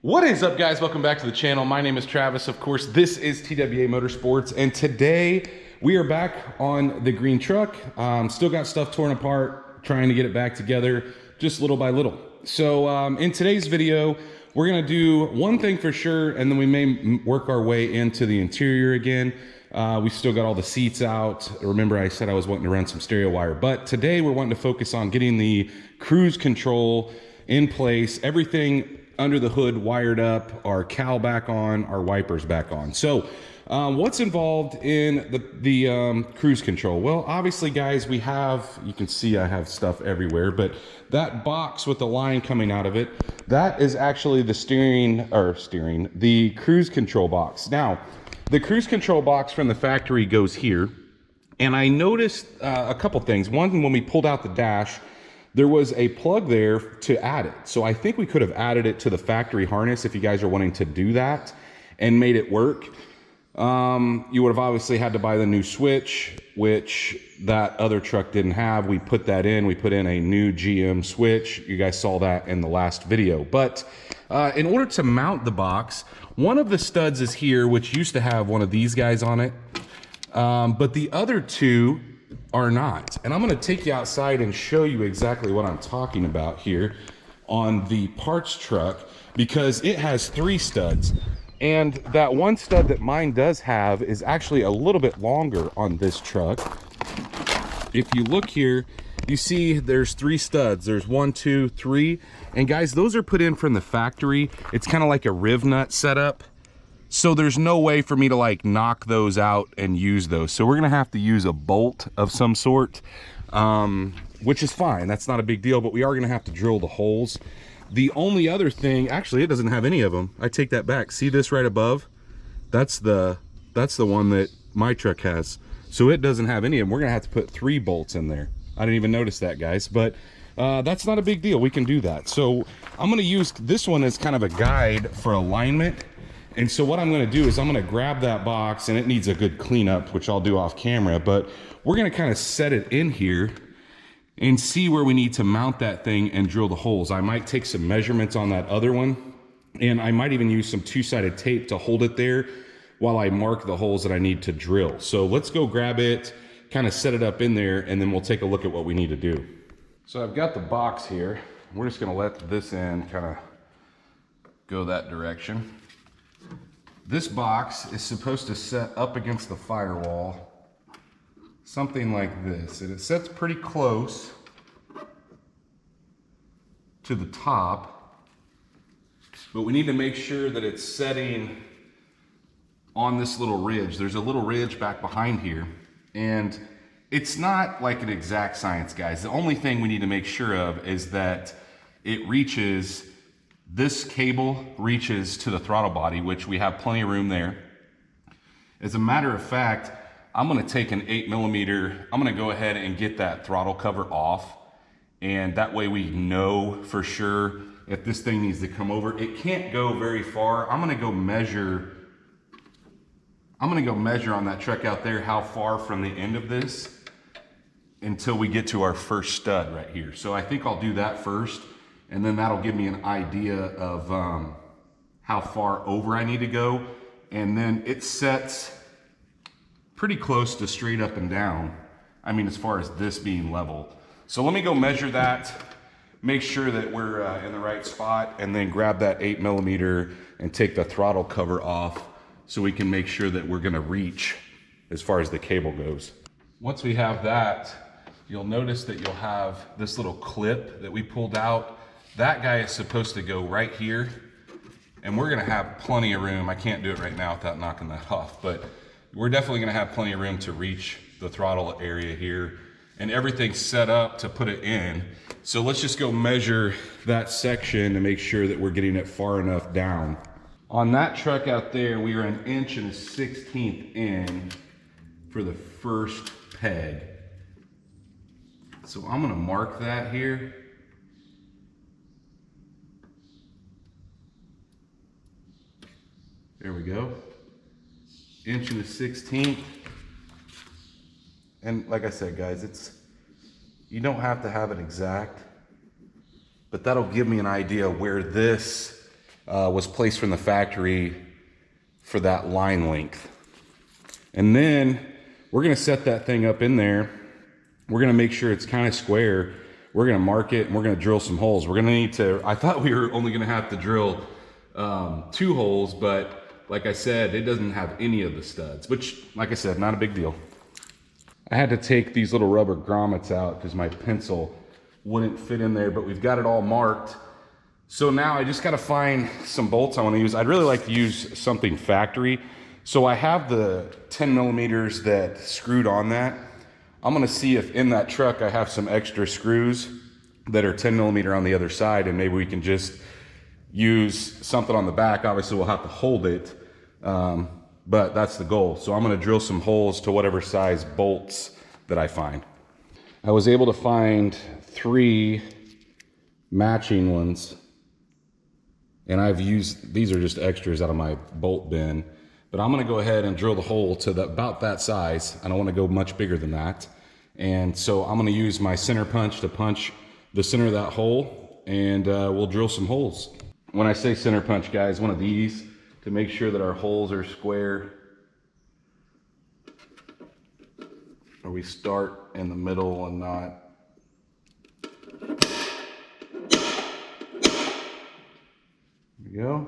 What is up, guys? Welcome back to the channel. My name is Travis. Of course, this is TWA Motorsports, and today we are back on the green truck. Still got stuff torn apart, trying to get it back together just little by little. So in today's video, we're gonna do one thing for sure, and then we may work our way into the interior again. We still got all the seats out. Remember, I said I was wanting to run some stereo wire, but today we're wanting to focus on getting the cruise control in place, everything under the hood wired up, our cowl back on, our wipers back on. So what's involved in the cruise control? Well, obviously, guys, we have, you can see I have stuff everywhere, but that box with the line coming out of it, that is actually the the cruise control box. Now, the cruise control box from the factory goes here, and I noticed a couple things. One, when we pulled out the dash, there was a plug there to add it. So I think we could have added it to the factory harness if you guys are wanting to do that and made it work. You would have obviously had to buy the new switch, which that other truck didn't have. We put that in. We put in a new GM switch. You guys saw that in the last video. But in order to mount the box, one of the studs is here, which used to have one of these guys on it. But the other two are not. And I'm going to take you outside and show you exactly what I'm talking about here on the parts truck, because it has 3 studs. And that one stud that mine does have is actually a little bit longer on this truck. If you look here, you see there's 3 studs. There's 1, 2, 3. And guys, those are put in from the factory. It's kind of like a riv nut setup. So there's no way for me to like knock those out and use those. So we're gonna have to use a bolt of some sort, which is fine. That's not a big deal, but we are gonna have to drill the holes. The only other thing, actually, it doesn't have any of them. I take that back. See this right above? That's the one that my truck has. So it doesn't have any of them. We're gonna have to put 3 bolts in there. I didn't even notice that, guys, but that's not a big deal. We can do that. So I'm gonna use this one as kind of a guide for alignment. And so what I'm gonna do is I'm gonna grab that box, and it needs a good cleanup, which I'll do off camera, but we're gonna kind of set it in here and see where we need to mount that thing and drill the holes. I might take some measurements on that other one, and I might even use some 2-sided tape to hold it there while I mark the holes that I need to drill. So let's go grab it, kind of set it up in there, and then we'll take a look at what we need to do. So I've got the box here. We're just gonna let this end kind of go that direction. This box is supposed to set up against the firewall, something like this. And it sets pretty close to the top, but we need to make sure that it's setting on this little ridge. There's a little ridge back behind here, and it's not like an exact science, guys. The only thing we need to make sure of is that it reaches, this cable reaches to the throttle body, which we have plenty of room there. As a matter of fact, I'm gonna take an 8mm, I'm gonna go ahead and get that throttle cover off, and that way we know for sure if this thing needs to come over. It can't go very far. I'm gonna go measure on that truck out there how far from the end of this until we get to our first stud right here. So I think I'll do that first, and then that'll give me an idea of how far over I need to go. And then it sets pretty close to straight up and down. I mean, as far as this being level. So let me go measure that, make sure that we're in the right spot, and then grab that 8mm and take the throttle cover off so we can make sure that we're gonna reach as far as the cable goes. Once we have that, you'll notice that you'll have this little clip that we pulled out. That guy is supposed to go right here, and we're gonna have plenty of room. I can't do it right now without knocking that off, but we're definitely gonna have plenty of room to reach the throttle area here, and everything's set up to put it in. So let's just go measure that section to make sure that we're getting it far enough down. On that truck out there, we are 1 1/16 in for the first peg. So I'm gonna mark that here. There we go. 1 1/16. And like I said, guys, you don't have to have it exact, but that'll give me an idea where this was placed from the factory for that line length. And then we're gonna set that thing up in there. We're gonna make sure it's kind of square. We're gonna mark it and we're gonna drill some holes. We're gonna need to, I thought we were only gonna have to drill 2 holes, but like I said, it doesn't have any of the studs, which, like I said, not a big deal. I had to take these little rubber grommets out because my pencil wouldn't fit in there, but we've got it all marked. So now I just gotta find some bolts I wanna use. I'd really like to use something factory. So I have the 10 millimeters that screwed on that. I'm gonna see if in that truck I have some extra screws that are 10 millimeter on the other side, and maybe we can just use something on the back. Obviously we'll have to hold it, but that's the goal. So I'm gonna drill some holes to whatever size bolts that I find. I was able to find 3 matching ones, and I've used, these are just extras out of my bolt bin, but I'm gonna go ahead and drill the hole to about that size. I don't wanna go much bigger than that. And so I'm gonna use my center punch to punch the center of that hole, and we'll drill some holes. When I say center punch, guys, one of these to make sure that our holes are square. Or we start in the middle and not. There we go.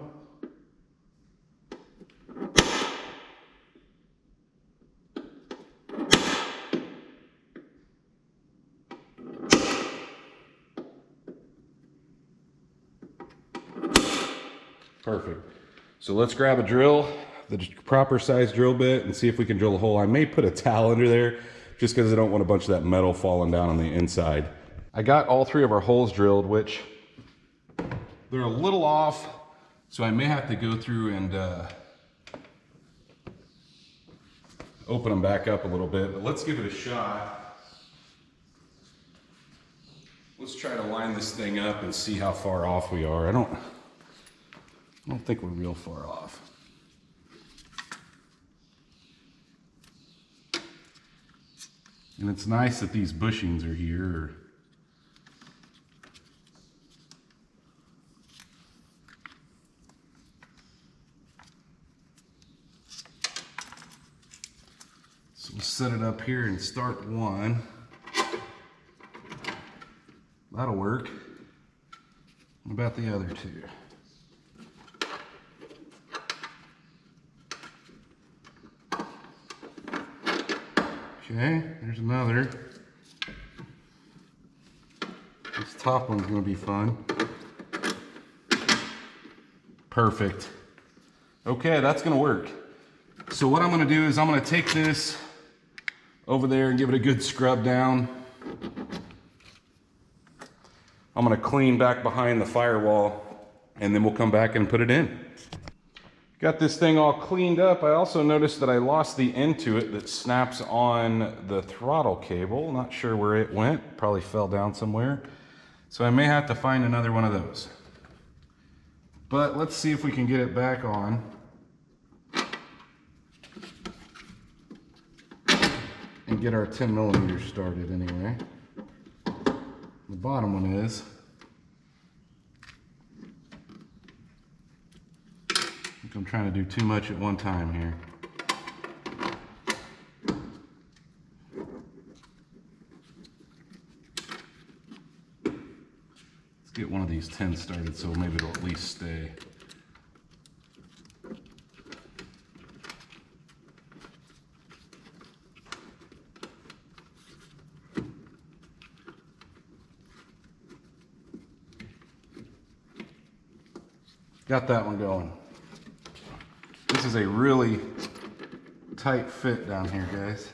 Perfect. So let's grab a drill, the proper size drill bit, and see if we can drill a hole. I may put a towel under there just because I don't want a bunch of that metal falling down on the inside. I got all 3 of our holes drilled, which they're a little off, so I may have to go through and open them back up a little bit, but let's give it a shot. Let's try to line this thing up and see how far off we are. I don't think we're real far off. And it's nice that these bushings are here. So we'll set it up here and start 1. That'll work. What about the other 2? Okay, there's another. This top one's gonna be fun. Perfect. Okay, that's gonna work. So what I'm gonna do is I'm gonna take this over there and give it a good scrub down. I'm gonna clean back behind the firewall, and then we'll come back and put it in. Got this thing all cleaned up. I also noticed that I lost the end to it that snaps on the throttle cable. Not sure where it went. Probably fell down somewhere. So I may have to find another one of those. But let's see if we can get it back on. And get our 10 millimeters started anyway. The bottom one is. I'm trying to do too much at one time here. Let's get one of these 10 started so maybe it'll at least stay. Got that one going. This is a really tight fit down here, guys.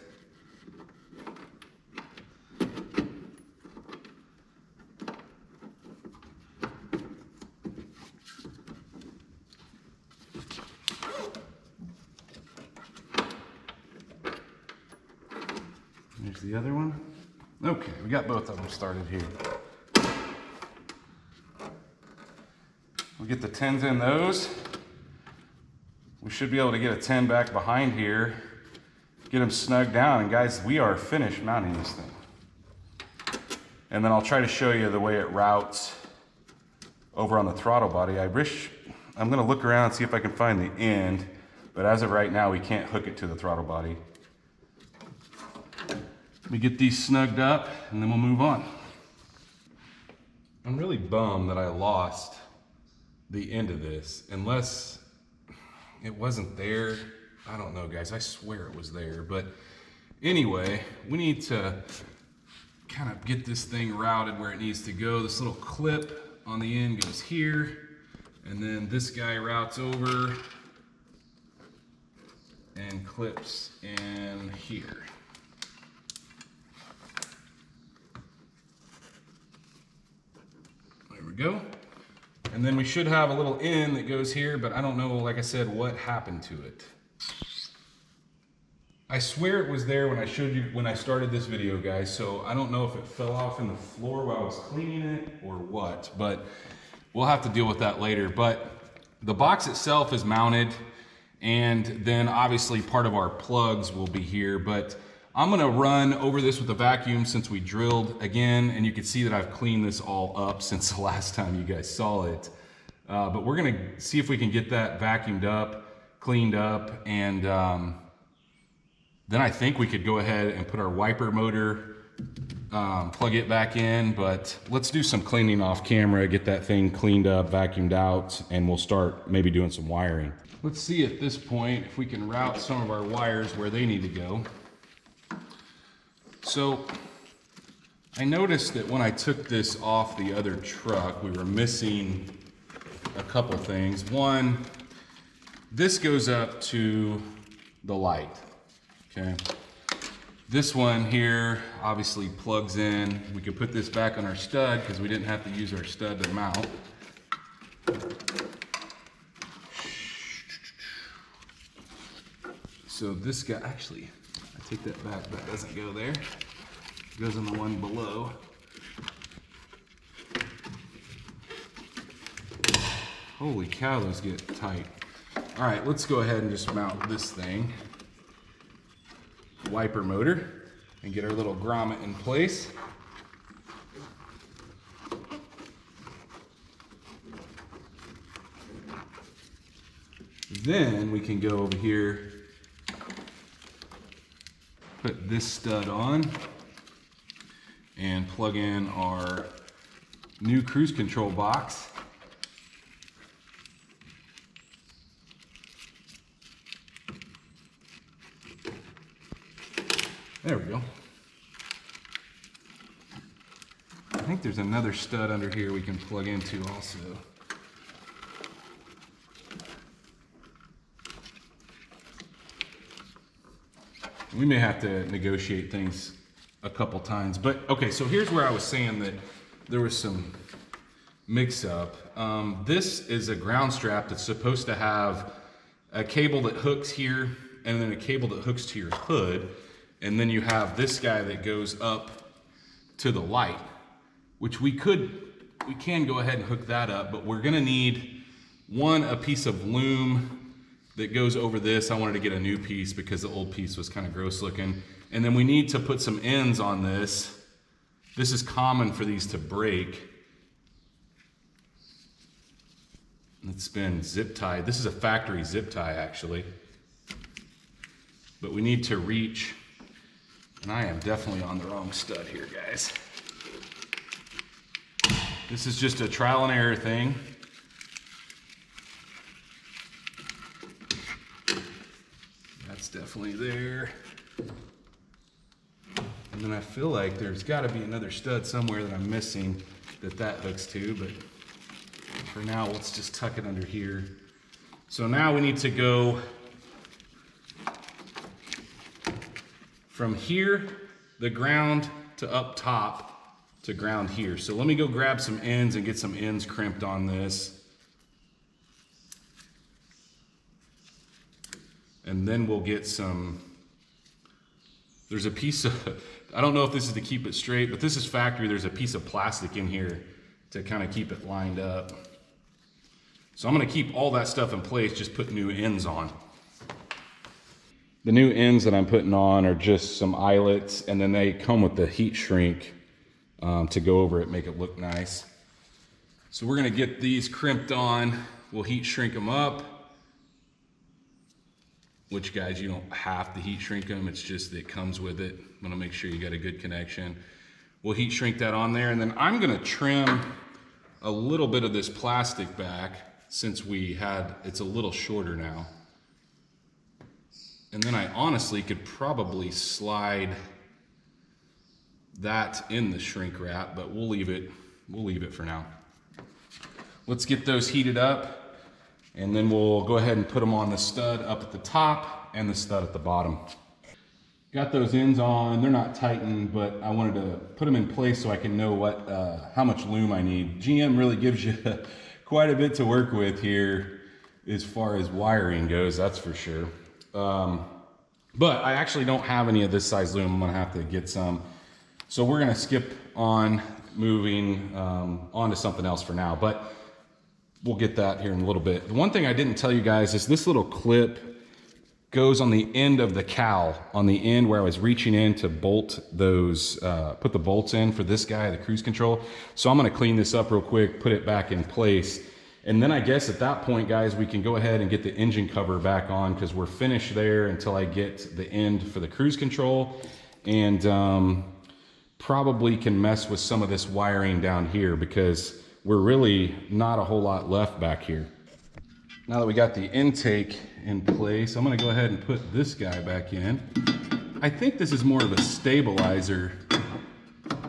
There's the other one. Okay, we got both of them started here. We'll get the 10s in those. We should be able to get a 10 back behind here, get them snug down, and guys, we are finished mounting this thing. And then I'll try to show you the way it routes over on the throttle body. I wish I'm gonna look around, see if I can find the end, but as of right now, we can't hook it to the throttle body. Let me get these snugged up and then we'll move on. I'm really bummed that I lost the end of this, unless it wasn't there. I don't know, guys, I swear it was there, but anyway, we need to kind of get this thing routed where it needs to go. This little clip on the end goes here, and then this guy routes over and clips in here. There we go. And then we should have a little end that goes here, but I don't know, like I said, what happened to it. I swear it was there when I showed you, when I started this video, guys, so I don't know if it fell off in the floor while I was cleaning it or what, but we'll have to deal with that later. But the box itself is mounted, and then obviously part of our plugs will be here, but I'm gonna run over this with a vacuum since we drilled again, and you can see that I've cleaned this all up since the last time you guys saw it. But we're gonna see if we can get that vacuumed up, cleaned up, and then I think we could go ahead and put our wiper motor, plug it back in, but let's do some cleaning off camera, get that thing cleaned up, vacuumed out, and we'll start maybe doing some wiring. Let's see at this point if we can route some of our wires where they need to go. So I noticed that when I took this off the other truck, we were missing a couple things. One, this goes up to the light, okay? This one here obviously plugs in. We could put this back on our stud because we didn't have to use our stud to mount. So this guy, actually, I take that back, that doesn't go there. It goes on the one below. Holy cow, those get tight. All right, let's go ahead and just mount this thing. Wiper motor, and get our little grommet in place. Then we can go over here, put this stud on, and plug in our new cruise control box. There we go. I think there's another stud under here we can plug into also. We may have to negotiate things a couple times, but okay, so here's where I was saying that there was some mix up. This is a ground strap that's supposed to have a cable that hooks here and then a cable that hooks to your hood. And then you have this guy that goes up to the light, which we can go ahead and hook that up, but we're gonna need a piece of loom that goes over this. I wanted to get a new piece because the old piece was kind of gross looking. And then we need to put some ends on this. This is common for these to break. It's been zip tied. This is a factory zip tie actually. But we need to reach. And I am definitely on the wrong stud here, guys. This is just a trial and error thing. That's definitely there. And then I feel like there's gotta be another stud somewhere that I'm missing that hooks to, but for now, let's just tuck it under here. So now we need to go from here, the ground, to up top to ground here. So let me go grab some ends and get some ends crimped on this. And then we'll get some, there's a piece of, I don't know if this is to keep it straight, but this is factory. There's a piece of plastic in here to kind of keep it lined up. So I'm gonna keep all that stuff in place, just put new ends on. The new ends that I'm putting on are just some eyelets, and then they come with the heat shrink to go over it, make it look nice. So we're gonna get these crimped on we'll heat shrink them up, which, guys, you don't have to heat shrink them. It's just that it comes with it. I'm gonna make sure you got a good connection. We'll heat shrink that on there, and then I'm gonna trim a little bit of this plastic back since it's a little shorter now. And then I honestly could probably slide that in the shrink wrap, but we'll leave it for now. Let's get those heated up, and then we'll go ahead and put them on the stud up at the top and the stud at the bottom. Got those ends on. They're not tightened, but I wanted to put them in place so I can know how much loom I need. GM really gives you quite a bit to work with here as far as wiring goes, that's for sure. But I actually don't have any of this size loom. I'm gonna have to get some. So we're gonna skip on moving on to something else for now, but we'll get that here in a little bit. The one thing I didn't tell you guys is this little clip goes on the end of the cowl, on the end where I was reaching in to bolt those, put the bolts in for this guy, the cruise control. So I'm gonna clean this up real quick, put it back in place. And then I guess at that point, guys, we can go ahead and get the engine cover back on, because we're finished there until I get the end for the cruise control. And probably can mess with some of this wiring down here, because we're really not a whole lot left back here. Now that we got the intake in place, I'm gonna go ahead and put this guy back in. I think this is more of a stabilizer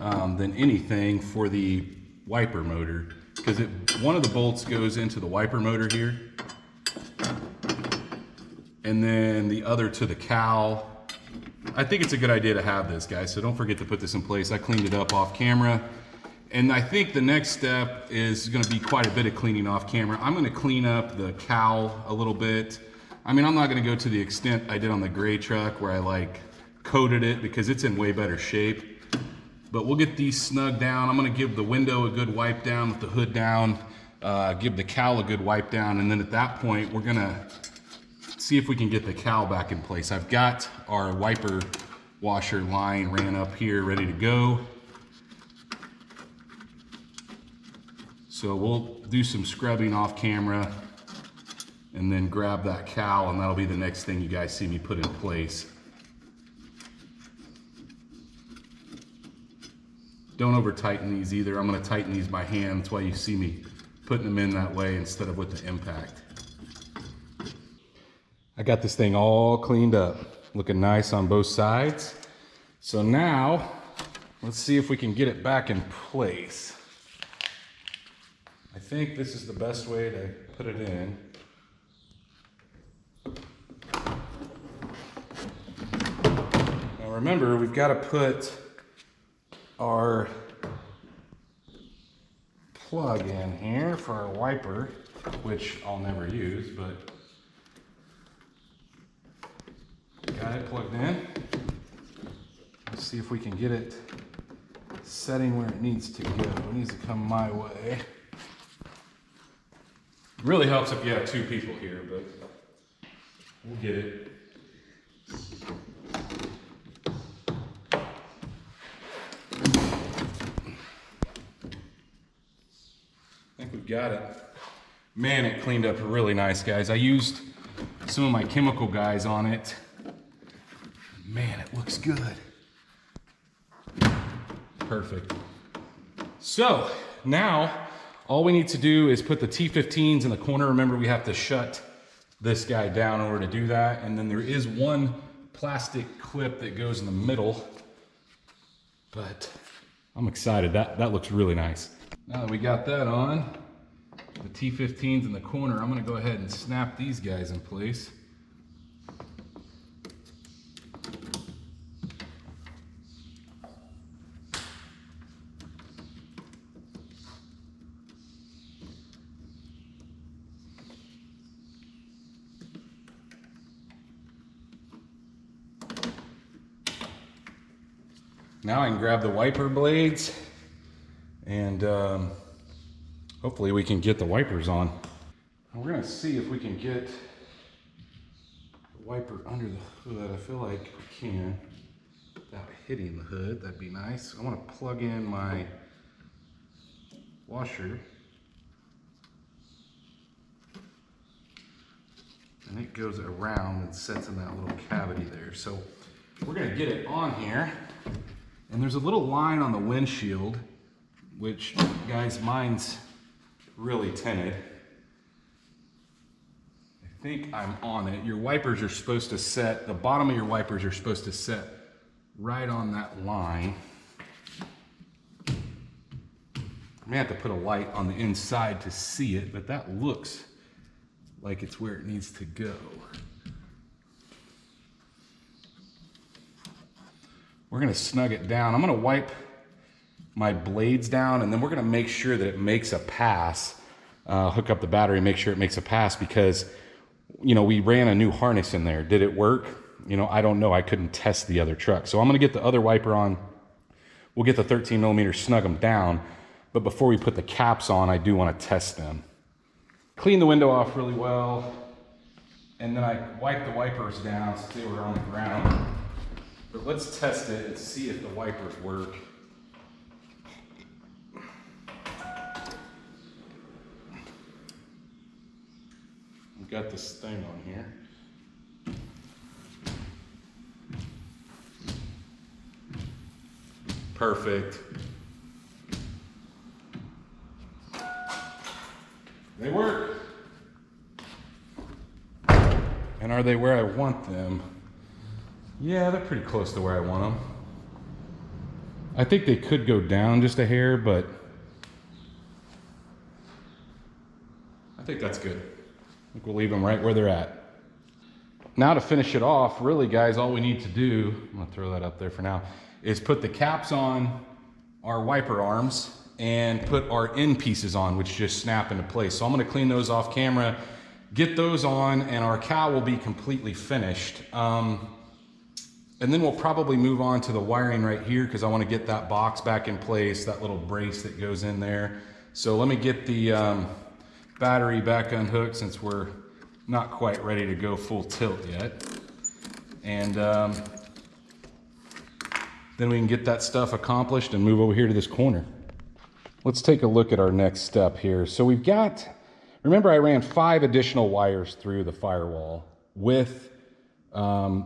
than anything for the wiper motor, because one of the bolts goes into the wiper motor here, and then the other to the cowl. I think it's a good idea to have this, guys, so don't forget to put this in place. I cleaned it up off camera. And I think the next step is gonna be quite a bit of cleaning off camera. I'm gonna clean up the cowl a little bit. I mean, I'm not gonna go to the extent I did on the gray truck where I like coated it, because it's in way better shape. But we'll get these snug down. I'm gonna give the window a good wipe down with the hood down, give the cowl a good wipe down, and then at that point, we're gonna see if we can get the cowl back in place. I've got our wiper washer line ran up here, ready to go. So we'll do some scrubbing off camera and then grab that cowl, and that'll be the next thing you guys see me put in place. Don't over tighten these either. I'm gonna tighten these by hand. That's why you see me putting them in that way instead of with the impact. I got this thing all cleaned up, looking nice on both sides. So now, let's see if we can get it back in place. I think this is the best way to put it in. Now remember, we've got to put our plug in here for our wiper, which I'll never use, but got it plugged in. Let's see if we can get it setting where it needs to go. It needs to come my way. Really helps if you have two people here, but we'll get it. I think we've got it. Man, it cleaned up really nice, guys. I used some of my chemical guys on it. Man, it looks good. Perfect. So now all we need to do is put the T15s in the corner. Remember, we have to shut this guy down in order to do that. And then there is one plastic clip that goes in the middle, but I'm excited. That looks really nice. Now that we got that on, the T15s in the corner, I'm gonna go ahead and snap these guys in place. Now I can grab the wiper blades and hopefully we can get the wipers on. And we're gonna see if we can get the wiper under the hood. I feel like we can without hitting the hood. That'd be nice. I want to plug in my washer. goes around and sits in that little cavity there. So we're gonna get it on here. And there's a little line on the windshield, which, guys, mine's really tinted. I think I'm on it. Your wipers are supposed to set, the bottom of your wipers are supposed to set right on that line. I may have to put a light on the inside to see it, but that looks like it's where it needs to go. We're gonna snug it down. I'm gonna wipe my blades down, and then we're gonna make sure that it makes a pass. Hook up the battery, make sure it makes a pass, because, you know, we ran a new harness in there. Did it work? You know, I don't know. I couldn't test the other truck. So I'm gonna get the other wiper on. We'll get the 13 millimeter, snug them down. But before we put the caps on, I do wanna test them. Clean the window off really well. And then I wipe the wipers down so they were on the ground. But let's test it and see if the wipers work. We've got this thing on here. Perfect. They work. And are they where I want them? Yeah, they're pretty close to where I want them. I think they could go down just a hair, but I think that's good. I think we'll leave them right where they're at. Now to finish it off, really, guys, all we need to do, I'm gonna throw that up there for now, is put the caps on our wiper arms and put our end pieces on, which just snap into place. So I'm gonna clean those off camera, get those on, and our cowl will be completely finished. And then we'll probably move on to the wiring right here, because I want to get that box back in place, that little brace that goes in there. So let me get the battery back unhooked, since we're not quite ready to go full tilt yet. And then we can get that stuff accomplished and move over here to this corner. Let's take a look at our next step here. So we've got, remember I ran 5 additional wires through the firewall with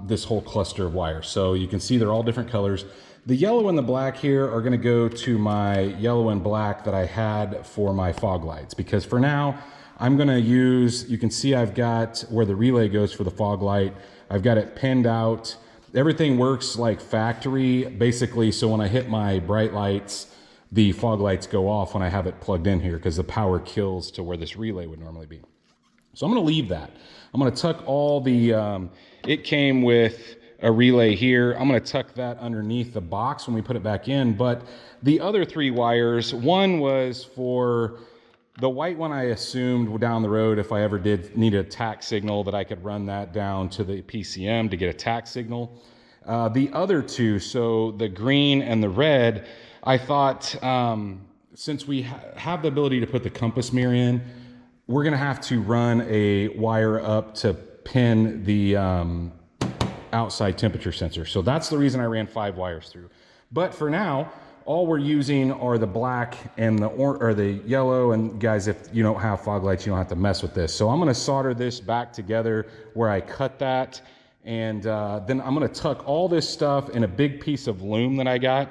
this whole cluster of wires. So you can see they're all different colors. The yellow and the black here are gonna go to my yellow and black that I had for my fog lights, because for now I'm gonna use, you can see I've got where the relay goes for the fog light. I've got it pinned out. Everything works like factory, basically, so when I hit my bright lights, the fog lights go off when I have it plugged in here, because the power kills to where this relay would normally be. So I'm gonna leave that. I'm gonna tuck all the, it came with a relay here. I'm gonna tuck that underneath the box when we put it back in. But the other 3 wires, one was for the white one. I assumed down the road, if I ever did need a tack signal, that I could run that down to the PCM to get a tack signal. The other 2, so the green and the red, I thought, since we have the ability to put the compass mirror in, we're gonna have to run a wire up to pin the outside temperature sensor. So that's the reason I ran 5 wires through. But for now, all we're using are the black and the yellow. And guys, if you don't have fog lights, you don't have to mess with this. So I'm gonna solder this back together where I cut that. And then I'm gonna tuck all this stuff in a big piece of loom that I got.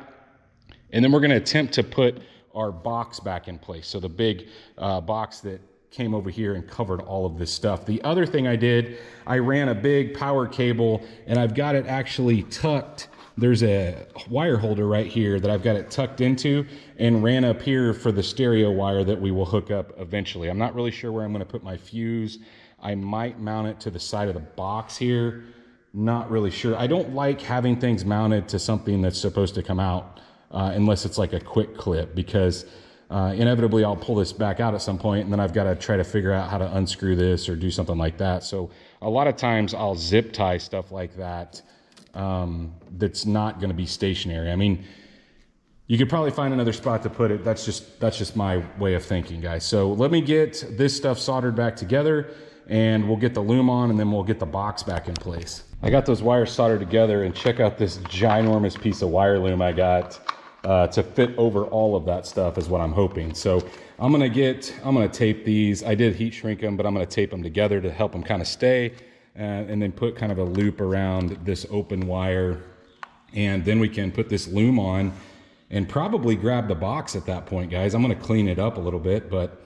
And then we're gonna attempt to put our box back in place. So the big box that came over here and covered all of this stuff. The other thing I did, I ran a big power cable, and I've got it actually tucked. There's a wire holder right here that I've got it tucked into, and ran up here for the stereo wire that we will hook up eventually. I'm not really sure where I'm gonna put my fuse. I might mount it to the side of the box here. Not really sure. I don't like having things mounted to something that's supposed to come out unless it's like a quick clip, because inevitably I'll pull this back out at some point, and then I've got to try to figure out how to unscrew this or do something like that. So a lot of times I'll zip tie stuff like that that's not going to be stationary. I mean, you could probably find another spot to put it. That's just my way of thinking, guys. So let me get this stuff soldered back together, and we'll get the loom on, and then we'll get the box back in place. I got those wires soldered together, and check out this ginormous piece of wire loom I got to fit over all of that stuff is what I'm hoping. So I'm gonna tape these. I did heat shrink them, but I'm gonna tape them together to help them kind of stay. and then put kind of a loop around this open wire. And then we can put this loom on and probably grab the box at that point, guys. I'm gonna clean it up a little bit, but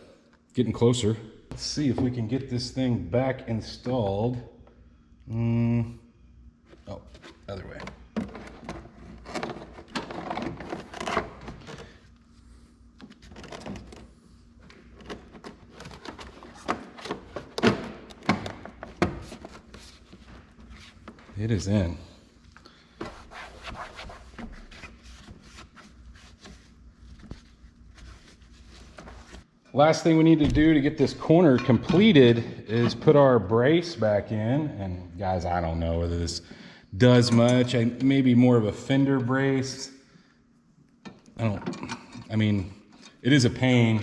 getting closer. Let's see if we can get this thing back installed. Oh, other way. It is in. Last thing we need to do to get this corner completed is put our brace back in. And guys, I don't know whether this does much. Maybe more of a fender brace. I mean, it is a pain.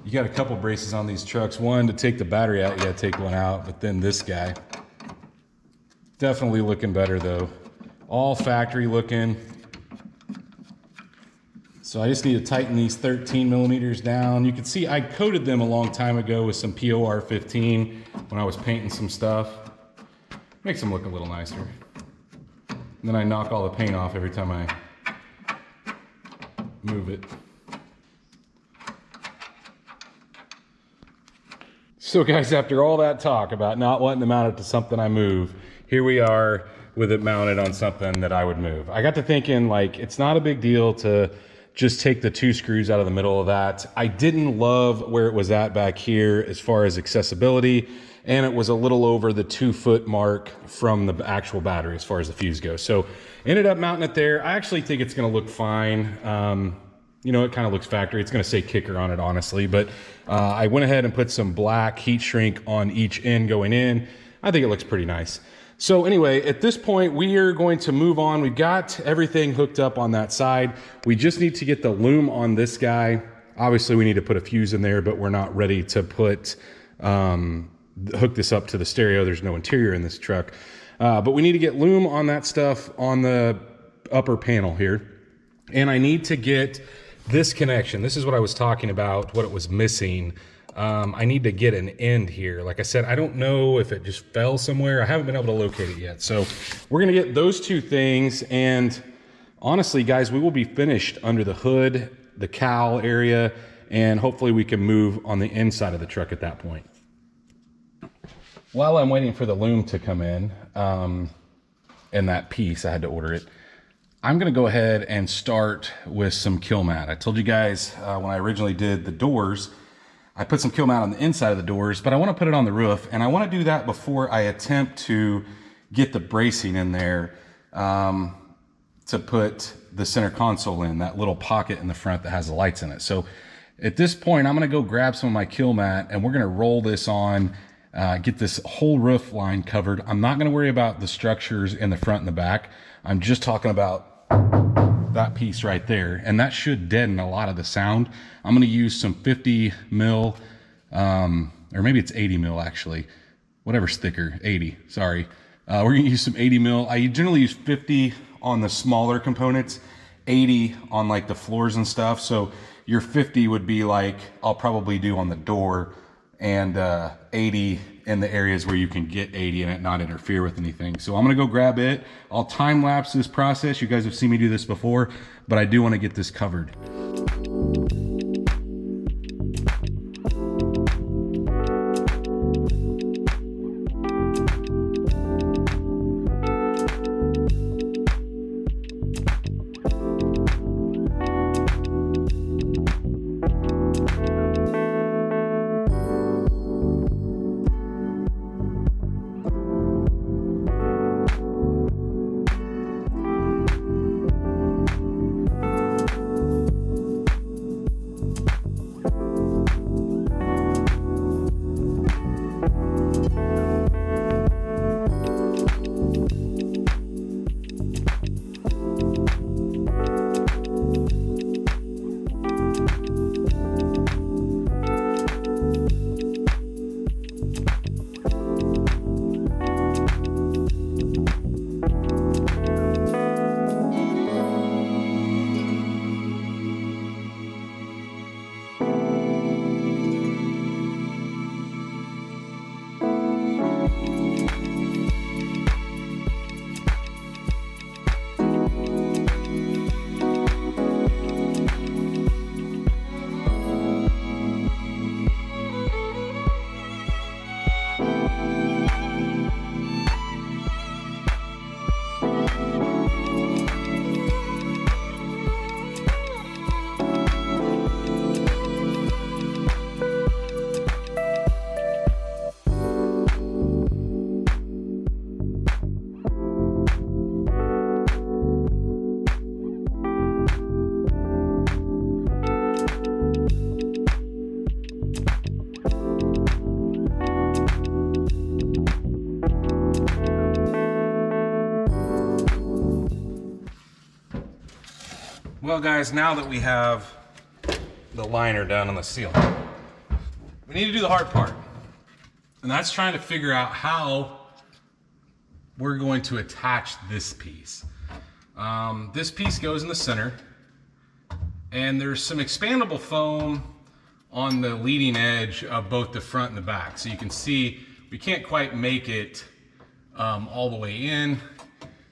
You got a couple braces on these trucks. One, to take the battery out, you gotta take one out, but then this guy. Definitely looking better though. All factory looking. So I just need to tighten these 13 millimeters down. You can see I coated them a long time ago with some POR 15 when I was painting some stuff. Makes them look a little nicer. And then I knock all the paint off every time I move it. So guys, after all that talk about not wanting to mount it to something I move, here we are with it mounted on something that I would move. I got to thinking, like, it's not a big deal to just take the 2 screws out of the middle of that. I didn't love where it was at back here as far as accessibility, and it was a little over the 2-foot mark from the actual battery as far as the fuse goes. So ended up mounting it there. I actually think it's gonna look fine. You know, it kind of looks factory. It's gonna say kicker on it, honestly, but I went ahead and put some black heat shrink on each end going in. I think it looks pretty nice. So anyway, at this point, we are going to move on. We've got everything hooked up on that side. We just need to get the loom on this guy. Obviously, we need to put a fuse in there, but we're not ready to put hook this up to the stereo. There's no interior in this truck. But we need to get loom on that stuff on the upper panel here. And I need to get this connection. This is what I was talking about, what it was missing. I need to get an end here. Like I said, I don't know if it just fell somewhere. I haven't been able to locate it yet. So we're gonna get those 2 things. And honestly, guys, we will be finished under the hood, the cowl area, and hopefully we can move on the inside of the truck at that point. While I'm waiting for the loom to come in, and that piece, I had to order it, I'm gonna go ahead and start with some kilmat. I told you guys when I originally did the doors, I put some kilmat on the inside of the doors, but I want to put it on the roof, and I want to do that before I attempt to get the bracing in there to put the center console in, that little pocket in the front that has the lights in it. So at this point, I'm going to go grab some of my kilmat, and we're going to roll this on, get this whole roof line covered. I'm not going to worry about the structures in the front and the back. I'm just talking about that piece right there, and that should deaden a lot of the sound. I'm going to use some 50 mil, or maybe it's 80 mil actually, whatever's thicker, 80, sorry. We're going to use some 80 mil. I generally use 50 on the smaller components, 80 on like the floors and stuff. So your 50 would be like, I'll probably do on the door, and 80 in the areas where you can get 80 and it not interfere with anything. So I'm gonna go grab it. I'll time lapse this process. You guys have seen me do this before, but I do wanna get this covered. Well guys, now that we have the liner down on the ceiling, we need to do the hard part. And that's trying to figure out how we're going to attach this piece. This piece goes in the center, and there's some expandable foam on the leading edge of both the front and the back. So you can see we can't quite make it all the way in.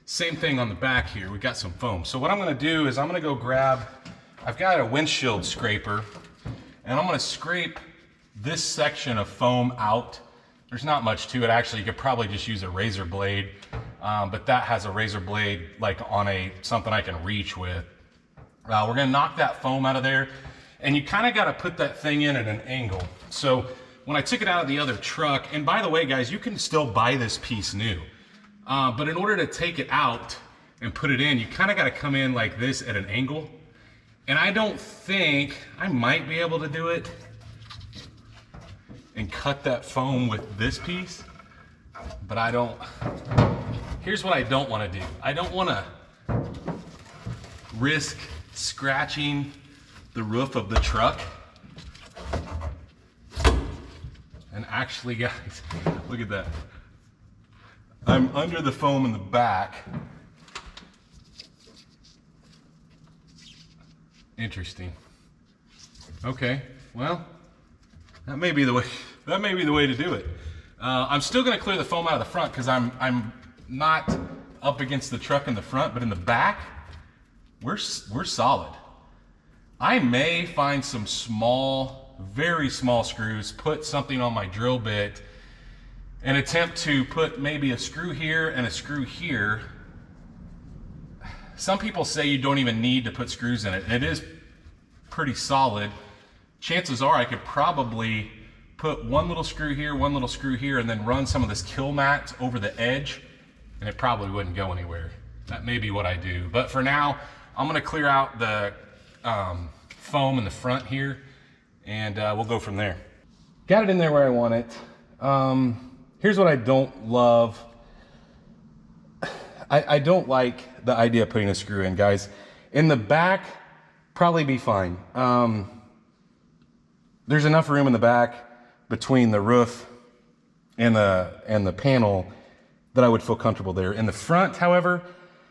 Same thing on the back here, we got some foam. So what I'm gonna do is I'm gonna go grab, I've got a windshield scraper, and I'm gonna scrape this section of foam out. There's not much to it. Actually, you could probably just use a razor blade, but that has a razor blade like on something I can reach with. We're gonna knock that foam out of there, and you kind of got to put that thing in at an angle. So when I took it out of the other truck, and by the way, guys, you can still buy this piece new, but in order to take it out and put it in, you kind of got to come in like this at an angle. And I don't think, I might be able to do it and cut that foam with this piece, but I don't. Here's what I don't want to do. I don't want to risk scratching the roof of the truck. And actually, guys, look at that. I'm under the foam in the back. Interesting. Okay, well, that may be the way. That may be the way to do it. I'm still going to clear the foam out of the front because I'm not up against the truck in the front, but in the back, we're solid. I may find some small, very small screws, put something on my drill bit, and attempt to put maybe a screw here and a screw here. Some people say you don't even need to put screws in it, and it is pretty solid. Chances are I could probably put one little screw here, one little screw here, and then run some of this kilmat over the edge, and it probably wouldn't go anywhere. That may be what I do. But for now, I'm gonna clear out the foam in the front here, and we'll go from there. Got it in there where I want it. Here's what I don't love. I don't like the idea of putting a screw in, guys. In the back, probably be fine. There's enough room in the back between the roof and the panel that I would feel comfortable there. In the front, however,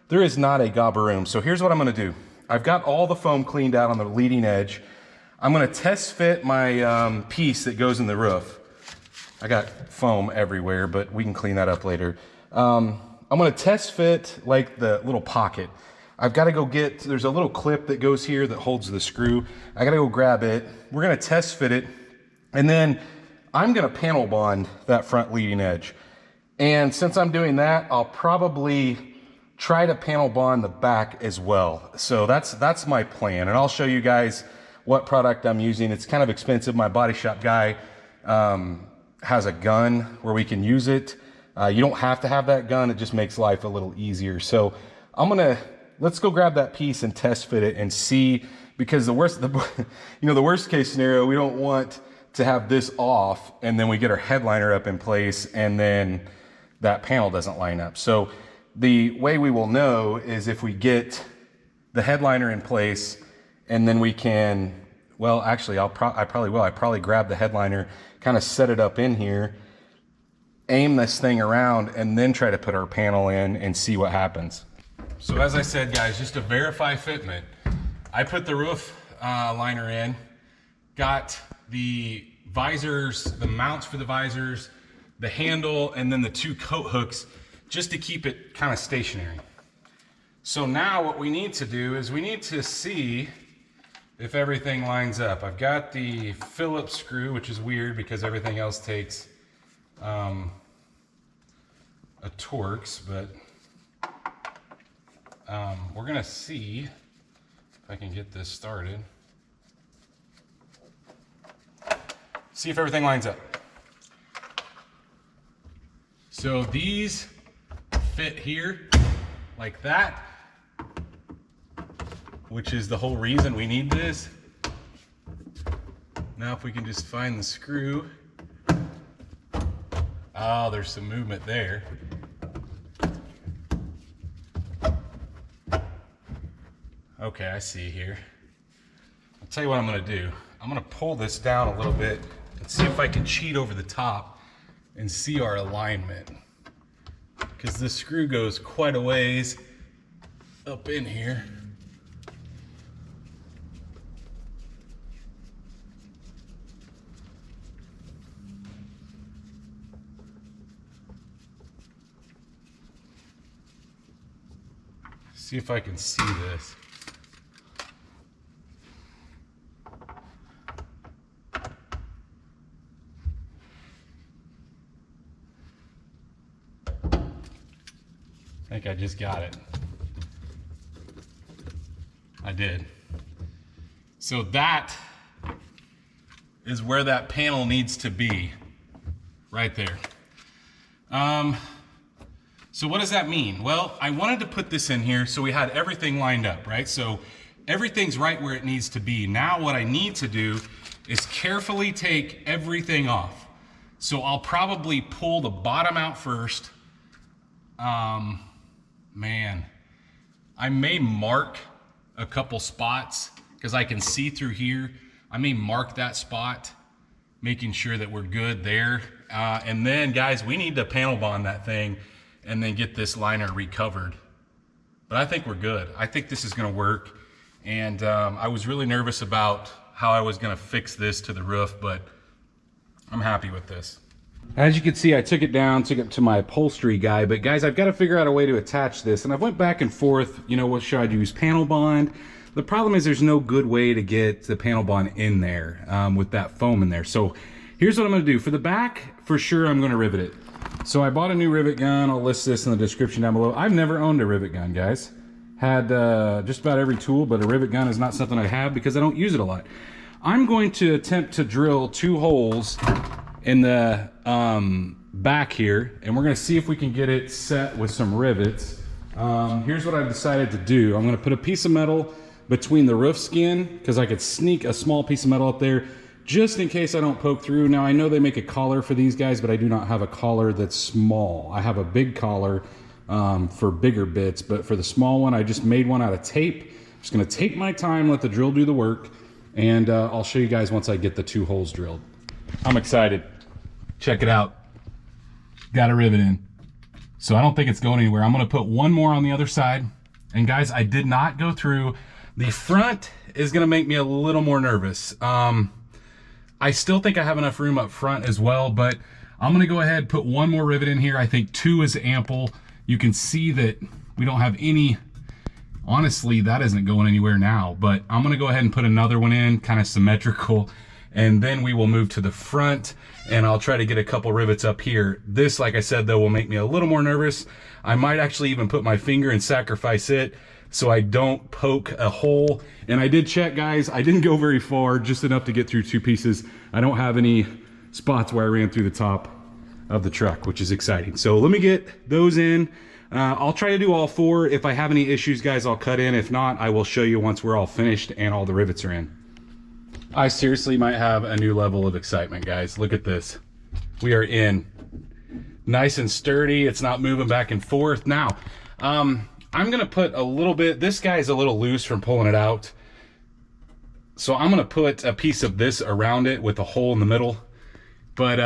there is not a gob of room. So here's what I'm gonna do. I've got all the foam cleaned out on the leading edge. I'm gonna test fit my piece that goes in the roof. I got foam everywhere, but we can clean that up later. I'm gonna test fit like the little pocket. I've gotta go get, there's a little clip that goes here that holds the screw. I gotta go grab it. We're gonna test fit it, and then I'm gonna panel bond that front leading edge. And since I'm doing that, I'll probably try to panel bond the back as well. So that's my plan, and I'll show you guys what product I'm using. It's kind of expensive. My body shop guy has a gun where we can use it. You don't have to have that gun. It just makes life a little easier. So let's go grab that piece and test fit it and see, because the worst case scenario, we don't want to have this off and then we get our headliner up in place and then that panel doesn't line up. So the way we will know is if we get the headliner in place, and then we can, well, actually, I probably will. I probably grab the headliner, kind of set it up in here, aim this thing around, and then try to put our panel in and see what happens. So as I said, guys, just to verify fitment, I put the roof liner in, got the visors, the mounts for the visors, the handle, and then the two coat hooks, just to keep it kind of stationary. So now what we need to do is we need to see if everything lines up. I've got the Phillips screw, which is weird because everything else takes a Torx, but we're gonna see if I can get this started. See if everything lines up. So these fit here like that, which is the whole reason we need this. Now if we can just find the screw. Oh, there's some movement there. Okay, I see here. I'll tell you what I'm gonna do. I'm gonna pull this down a little bit and see if I can cheat over the top and see our alignment. Because this screw goes quite a ways up in here. See if I can see this. I think I just got it. I did. So that is where that panel needs to be, right there. So what does that mean? Well, I wanted to put this in here so we had everything lined up, right? So everything's right where it needs to be. Now what I need to do is carefully take everything off. So I'll probably pull the bottom out first. Man, I may mark a couple spots because I can see through here. I may mark that spot, making sure that we're good there. And then guys, we need to panel bond that thing and then get this liner recovered. But I think we're good. I think this is gonna work. And I was really nervous about how I was gonna fix this to the roof, but I'm happy with this. As you can see, I took it down, took it to my upholstery guy, but guys, I've got to figure out a way to attach this. And I went back and forth, you know, what should I use, panel bond? The problem is there's no good way to get the panel bond in there with that foam in there. So here's what I'm gonna do. For the back, for sure, I'm gonna rivet it. So I bought a new rivet gun. I'll list this in the description down below. I've never owned a rivet gun, guys. Had just about every tool, but a rivet gun is not something I have because I don't use it a lot. I'm going to attempt to drill 2 holes in the back here, and we're gonna see if we can get it set with some rivets. Here's what I've decided to do. I'm gonna put a piece of metal between the roof skin because I could sneak a small piece of metal up there just in case I don't poke through. Now I know they make a collar for these guys, but I do not have a collar that's small. I have a big collar for bigger bits, but for the small one, I just made one out of tape. I'm just gonna take my time, let the drill do the work, and I'll show you guys once I get the 2 holes drilled. I'm excited. Check it out. Got a rivet in. So I don't think it's going anywhere. I'm gonna put one more on the other side. And guys, I did not go through. The front is gonna make me a little more nervous. I still think I have enough room up front as well, but I'm gonna go ahead and put one more rivet in here. I think 2 is ample. You can see that we don't have any, honestly, that isn't going anywhere now, but I'm gonna go ahead and put another one in, kind of symmetrical, and then we will move to the front, and I'll try to get a couple rivets up here. This, like I said, though, will make me a little more nervous. I might actually even put my finger and sacrifice it so I don't poke a hole. And I did check, guys, I didn't go very far, just enough to get through 2 pieces. I don't have any spots where I ran through the top of the truck, which is exciting. So let me get those in. I'll try to do all 4. If I have any issues, guys, I'll cut in. If not, I will show you once we're all finished and all the rivets are in. I seriously might have a new level of excitement, guys. Look at this. We are in. Nice and sturdy. It's not moving back and forth. Now, I'm gonna put a little bit, this guy's a little loose from pulling it out. So I'm gonna put a piece of this around it with a hole in the middle. But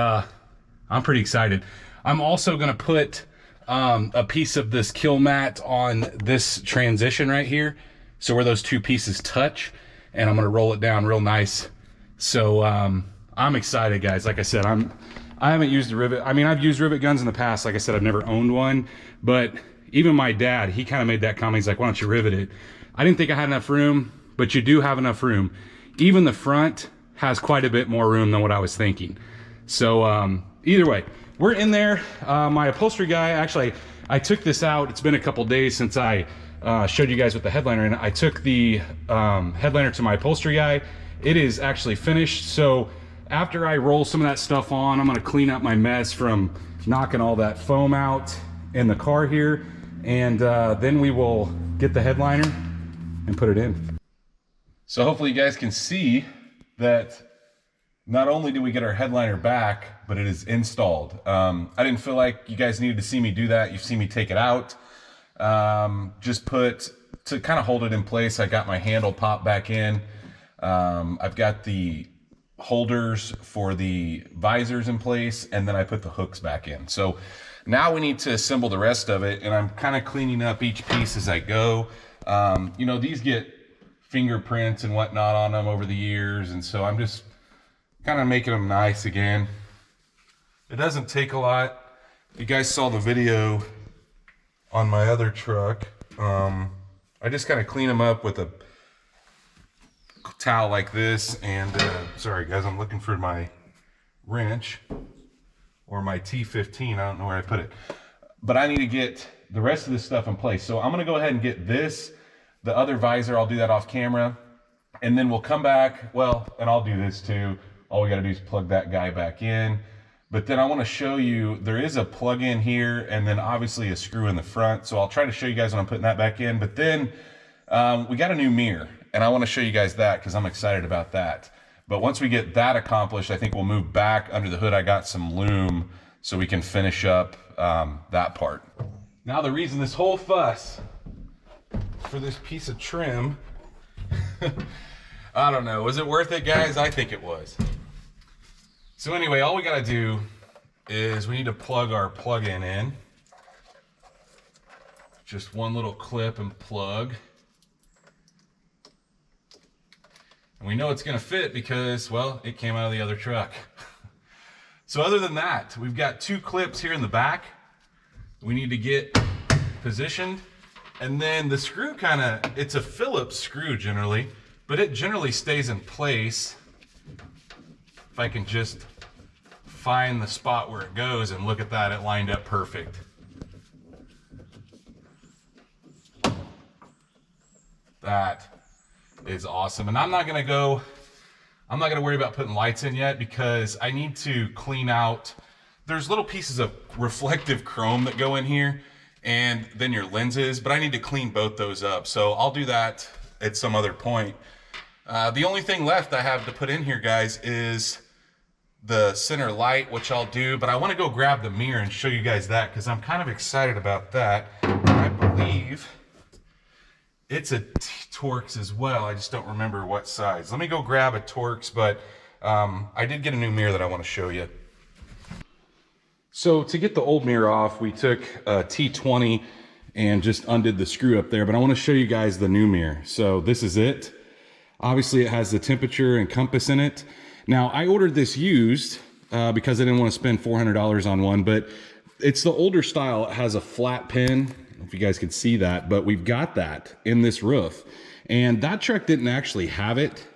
I'm pretty excited. I'm also gonna put a piece of this kilmat on this transition right here. So where those 2 pieces touch. And I'm gonna roll it down real nice. So I'm excited, guys. Like I said, I haven't used a rivet. I mean, I've used rivet guns in the past. Like I said, I've never owned one, but even my dad, he kind of made that comment. He's like, why don't you rivet it? I didn't think I had enough room, but you do have enough room. Even the front has quite a bit more room than what I was thinking. So either way, we're in there. My upholstery guy, actually, I took this out. It's been a couple days since I showed you guys with the headliner, and I took the headliner to my upholstery guy. It is actually finished. So after I roll some of that stuff on, I'm gonna clean up my mess from knocking all that foam out in the car here, and then we will get the headliner and put it in. So hopefully you guys can see that not only do we get our headliner back, but it is installed. I didn't feel like you guys needed to see me do that. You've seen me take it out. Just put to kind of hold it in place, I got my handle popped back in. I've got the holders for the visors in place, and then I put the hooks back in. So now we need to assemble the rest of it, and I'm kind of cleaning up each piece as I go. You know, these get fingerprints and whatnot on them over the years, and so I'm just kind of making them nice again. It doesn't take a lot. You guys saw the video on my other truck. I just kind of clean them up with a towel like this, and sorry guys, I'm looking for my wrench or my T15. I don't know where I put it, but I need to get the rest of this stuff in place. So I'm gonna go ahead and get this, the other visor. I'll do that off camera, and then we'll come back. Well, and I'll do this too. All we got to do is plug that guy back in. But then I want to show you, there is a plug in here, and then obviously a screw in the front. So I'll try to show you guys when I'm putting that back in. But then we got a new mirror, and I want to show you guys that because I'm excited about that. But once we get that accomplished, I think we'll move back under the hood. I got some loom so we can finish up that part. Now the reason this whole fuss for this piece of trim, I don't know, was it worth it, guys? I think it was. So anyway, all we gotta do is we need to plug our plug-in in. Just one little clip and plug. And we know it's gonna fit because, well, it came out of the other truck. So other than that, we've got two clips here in the back. We need to get positioned. And then the screw it's a Phillips screw generally, but it generally stays in place. If I can just find the spot where it goes, and look at that, it lined up perfect. That is awesome. And I'm not gonna worry about putting lights in yet because I need to clean out, there's little pieces of reflective chrome that go in here, and then your lenses, but I need to clean both those up. So I'll do that at some other point. The only thing left I have to put in here, guys, is the center light, which I'll do, but I want to go grab the mirror and show you guys that because I'm kind of excited about that. I believe it's a Torx as well. I just don't remember what size. Let me go grab a Torx, but I did get a new mirror that I want to show you. So to get the old mirror off, we took a T20 and just undid the screw up there, but I want to show you guys the new mirror. So this is it. Obviously it has the temperature and compass in it. Now I ordered this used because I didn't want to spend $400 on one, but it's the older style. It has a flat pin. I don't know if you guys can see that, but we've got that in this roof. And that truck didn't actually have it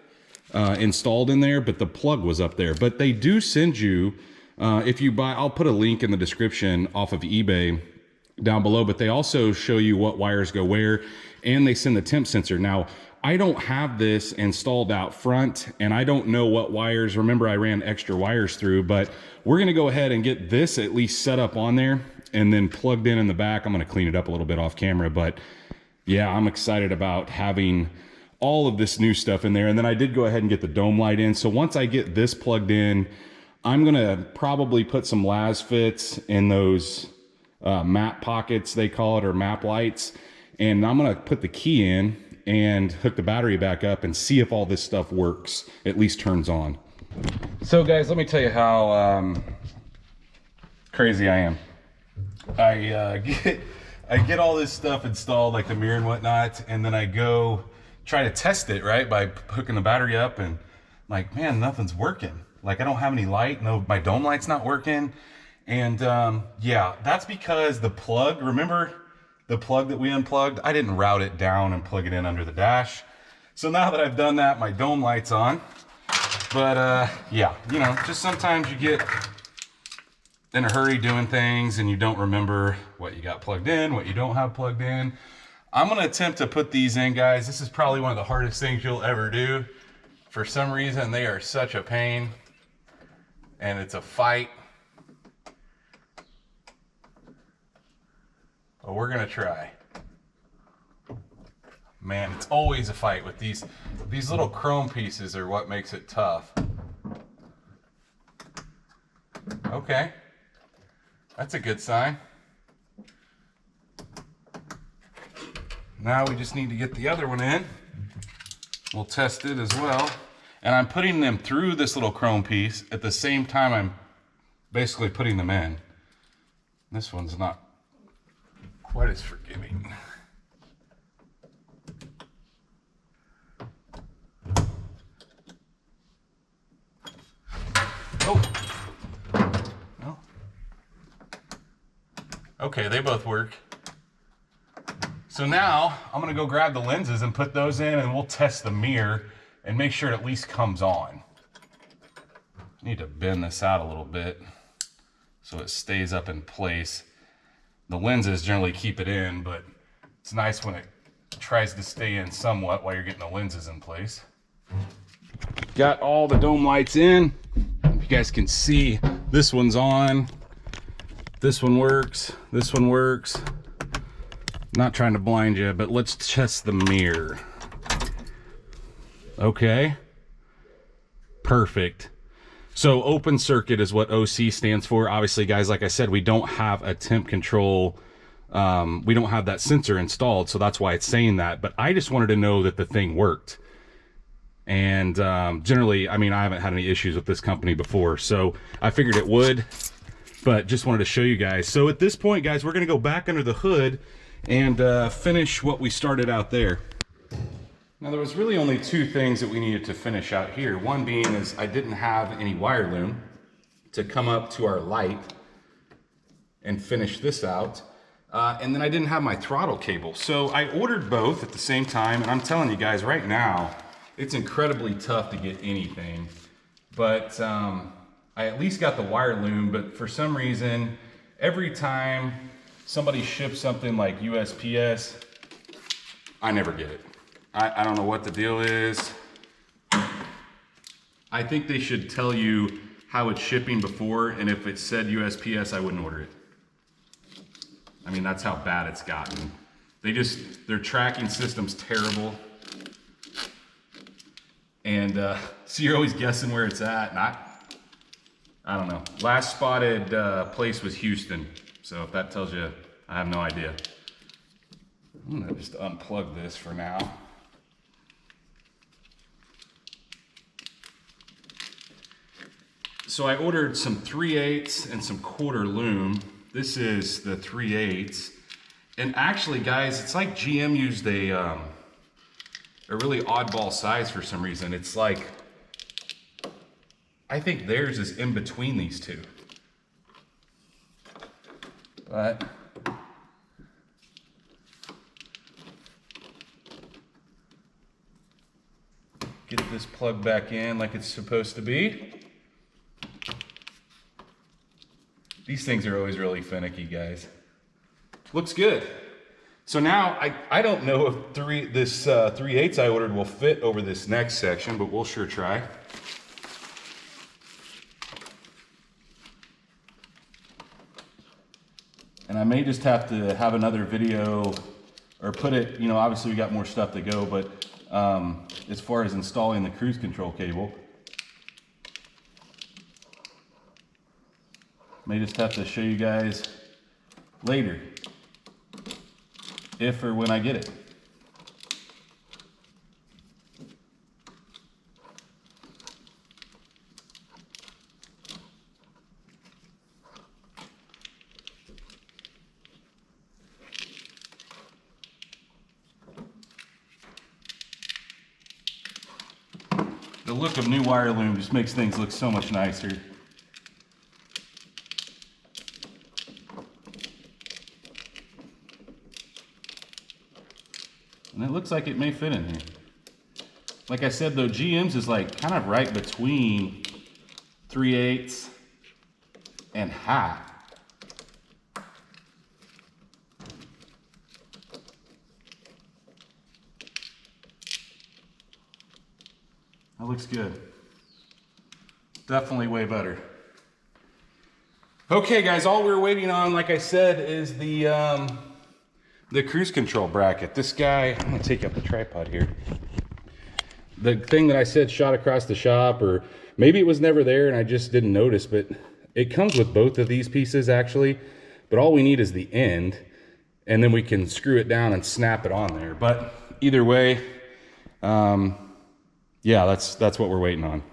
installed in there, but the plug was up there. But they do send you, if you buy, I'll put a link in the description off of eBay down below, but they also show you what wires go where, and they send the temp sensor. Now, I don't have this installed out front, and I don't know what wires. Remember, I ran extra wires through, but we're gonna go ahead and get this at least set up on there and then plugged in the back. I'm gonna clean it up a little bit off camera, but yeah, I'm excited about having all of this new stuff in there. And then I did go ahead and get the dome light in. So once I get this plugged in, I'm gonna probably put some las fits in those map pockets, they call it, or map lights. And I'm gonna put the key in and hook the battery back up and see if all this stuff works, at least turns on. So guys, let me tell you how crazy I am. I get all this stuff installed, like the mirror and whatnot, and then I go try to test it, right, by hooking the battery up, and like, man, nothing's working. Like, I don't have any light, no, my dome light's not working. And yeah, that's because the plug, remember the plug that we unplugged? I didn't route it down and plug it in under the dash. So now that I've done that, my dome light's on. But yeah, you know, just sometimes you get in a hurry doing things and you don't remember what you got plugged in, what you don't have plugged in. I'm gonna attempt to put these in, guys. This is probably one of the hardest things you'll ever do. For some reason, they are such a pain and it's a fight. But we're gonna try. Man, it's always a fight with these little chrome pieces are what makes it tough. Okay, that's a good sign. Now we just need to get the other one in. We'll test it as well. And I'm putting them through this little chrome piece at the same time I'm basically putting them in. This one's not quite as forgiving. Oh. Well. Okay, they both work. So now I'm gonna go grab the lenses and put those in, and we'll test the mirror and make sure it at least comes on. I need to bend this out a little bit so it stays up in place. The lenses generally keep it in, but it's nice when it tries to stay in somewhat while you're getting the lenses in place. Got all the dome lights in. If you guys can see, this one's on. This one works. This one works. Not trying to blind you, but let's test the mirror. Okay. Perfect. So open circuit is what OC stands for. Obviously, guys, like I said, we don't have a temp control. We don't have that sensor installed, so that's why it's saying that. But I just wanted to know that the thing worked. And generally, I mean, I haven't had any issues with this company before, so I figured it would. But just wanted to show you guys. So at this point, guys, we're going to go back under the hood and finish what we started out there. Now there was really only two things that we needed to finish out here. One being is I didn't have any wire loom to come up to our light and finish this out. And then I didn't have my throttle cable. So I ordered both at the same time, and I'm telling you guys right now, it's incredibly tough to get anything. But I at least got the wire loom, but for some reason, every time somebody ships something like USPS, I never get it. I don't know what the deal is. I think they should tell you how it's shipping before, and if it said USPS, I wouldn't order it. I mean, that's how bad it's gotten. Their tracking system's terrible. And so you're always guessing where it's at, and I don't know. Last spotted place was Houston. So if that tells you, I have no idea. I'm gonna just unplug this for now. So I ordered some 3/8 and some quarter loom. This is the 3/8. And actually, guys, it's like GM used a really oddball size for some reason. It's like, I think theirs is in between these two. But get this plugged back in like it's supposed to be. These things are always really finicky, guys. Looks good. So now I don't know if this 3/8 I ordered will fit over this next section, but we'll sure try. And I may just have to have another video or put it, you know, obviously we got more stuff to go, but as far as installing the cruise control cable, may just have to show you guys later, if or when I get it. The look of new wire loom just makes things look so much nicer. And it looks like it may fit in here. Like I said though, GM's is like kind of right between 3/8 and half. That looks good. Definitely way better. Okay guys, all we're waiting on, like I said, is the cruise control bracket. This guy, I'm gonna take up the tripod here. The thing that I said shot across the shop, or maybe it was never there and I just didn't notice, but it comes with both of these pieces actually, but all we need is the end. and then we can screw it down and snap it on there. But either way, yeah, that's what we're waiting on.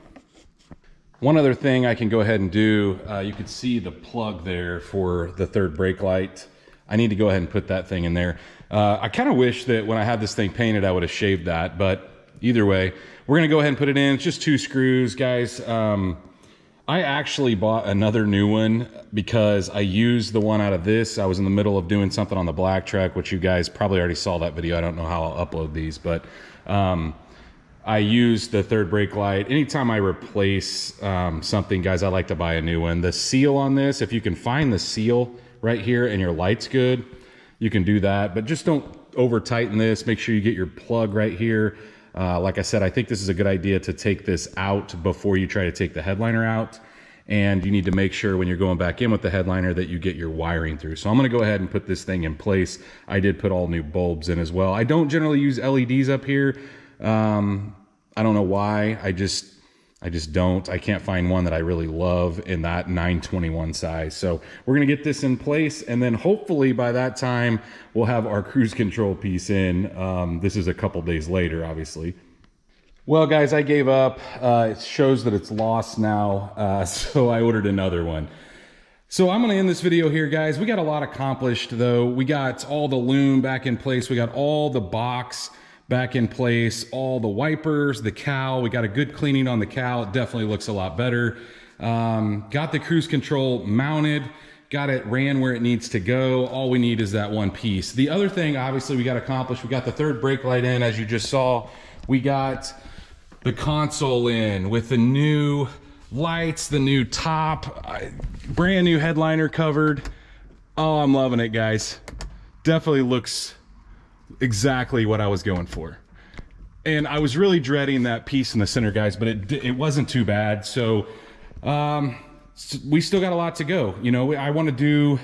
One other thing I can go ahead and do, you can see the plug there for the third brake light. I need to go ahead and put that thing in there. I kind of wish that when I had this thing painted, I would have shaved that, but either way, we're gonna go ahead and put it in. It's just 2 screws, guys. I actually bought another new one because I used the one out of this. I was in the middle of doing something on the black truck, which you guys probably already saw that video. I don't know how I'll upload these, but I used the third brake light. Anytime I replace something, guys, I like to buy a new one. The seal on this, if you can find the seal right here and your light's good, you can do that, but just don't over tighten this. Make sure you get your plug right here. Like I said, I think this is a good idea to take this out before you try to take the headliner out. And you need to make sure when you're going back in with the headliner that you get your wiring through. So I'm gonna go ahead and put this thing in place. I did put all new bulbs in as well. I don't generally use LEDs up here. I don't know why. I just don't. I can't find one that I really love in that 921 size. So we're gonna get this in place, and then hopefully by that time we'll have our cruise control piece in. This is a couple days later, obviously. Well, guys, I gave up. It shows that it's lost now, so I ordered another one. So I'm gonna end this video here, guys. We got a lot accomplished though. We got all the loom back in place. We got all the box back in place, all the wipers, the cowl. We got a good cleaning on the cowl. It definitely looks a lot better. Got the cruise control mounted, got it ran where it needs to go. All we need is that one piece. The other thing, obviously, we got accomplished. We got the third brake light in, as you just saw. We got the console in with the new lights, the new top, brand new headliner covered. Oh, I'm loving it, guys. Definitely looks exactly what I was going for. And I was really dreading that piece in the center, guys, but it wasn't too bad. So we still got a lot to go. You know, I want to do,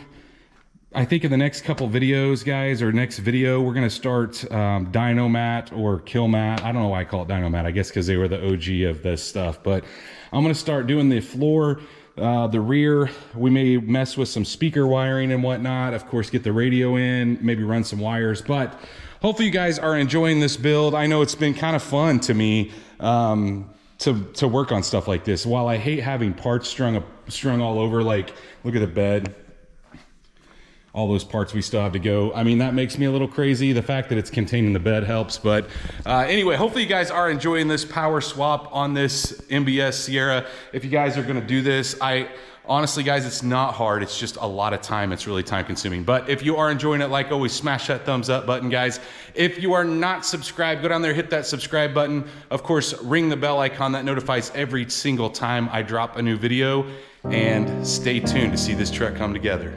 I think in the next couple videos, guys, or next video, we're going to start Dynomat or Kilmat. I don't know why I call it Dynomat. I guess because they were the OG of this stuff. But I'm going to start doing the floor, the rear. We may mess with some speaker wiring and whatnot. Of course, get the radio in, maybe run some wires. But hopefully you guys are enjoying this build. I know it's been kind of fun to me to work on stuff like this. While I hate having parts strung all over, like look at the bed. All those parts we still have to go. I mean, that makes me a little crazy. The fact that it's contained in the bed helps. But anyway, hopefully you guys are enjoying this power swap on this NBS Sierra. If you guys are gonna do this, honestly, guys, it's not hard. It's just a lot of time. It's really time consuming. But if you are enjoying it, like always, smash that thumbs up button, guys. If you are not subscribed, go down there, hit that subscribe button. Of course, ring the bell icon. That notifies every single time I drop a new video. And stay tuned to see this truck come together.